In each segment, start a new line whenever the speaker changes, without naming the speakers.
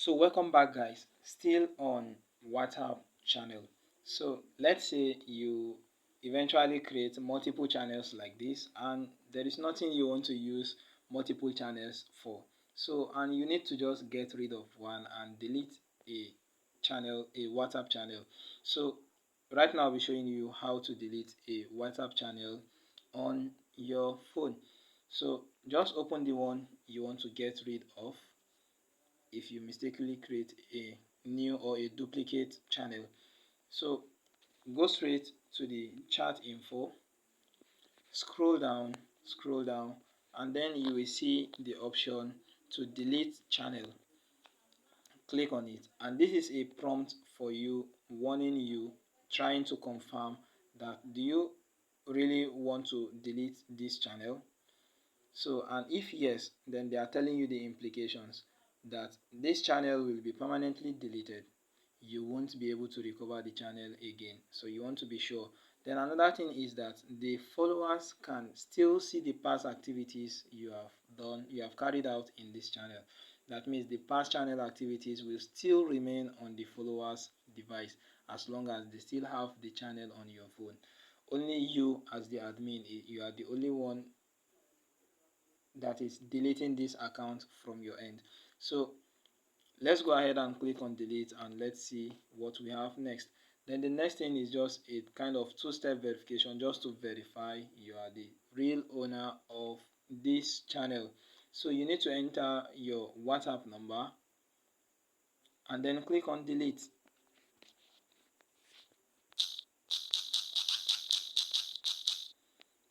So welcome back, guys, still on WhatsApp channel. So let's say you eventually create multiple channels like this, and there is nothing you want to use multiple channels for. So, and you need to just get rid of one and delete a channel, a WhatsApp channel. So right now I'll be showing you how to delete a WhatsApp channel on your phone. So just open the one you want to get rid of if you mistakenly create a new or a duplicate channel. So go straight to the chat info, scroll down, and then you will see the option to delete channel. Click on it, and this is a prompt for you, warning you, trying to confirm that do you really want to delete this channel. So, and if yes, then they are telling you the implications that this channel will be permanently deleted. You won't be able to recover the channel again. So you want to be sure. Then another thing is that the followers can still see the past activities you have done, you have carried out in this channel. That means the past channel activities will still remain on the followers device as long as they still have the channel on your phone. Only you as the admin, you are the only one that is deleting this account from your end. So let's go ahead and click on delete, and let's see what we have next. Then the next thing is just a kind of two-step verification, just to verify you are the real owner of this channel. So you need to enter your WhatsApp number and then click on delete.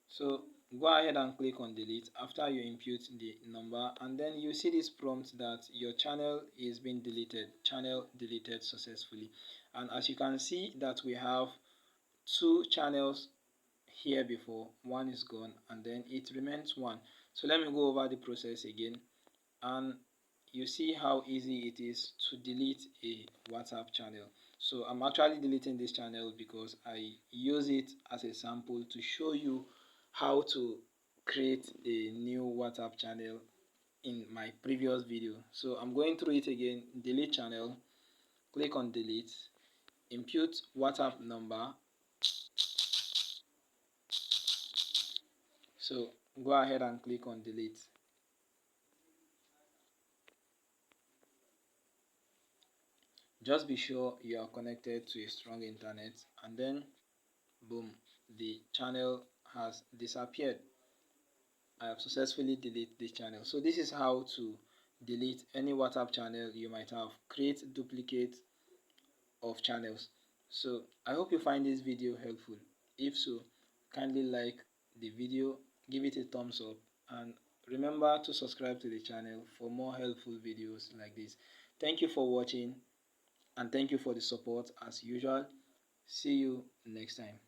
So go ahead and click on delete after you input the number, and then you see this prompt that your channel is being deleted, channel deleted successfully. And as you can see that we have two channels here before, one is gone and then it remains one. So let me go over the process again, and you see how easy it is to delete a WhatsApp channel. So I'm actually deleting this channel because I use it as a sample to show you how to create a new WhatsApp channel in my previous video. So I'm going through it again. Delete channel, click on delete, input WhatsApp number. So go ahead and click on delete. Just be sure you are connected to a strong internet, and then boom, the channel has disappeared. I have successfully deleted this channel. So this is how to delete any WhatsApp channel you might have. Create duplicate of channels. So I hope you find this video helpful. If so, kindly like the video, give it a thumbs up, and remember to subscribe to the channel for more helpful videos like this. Thank you for watching, and thank you for the support as usual. See you next time.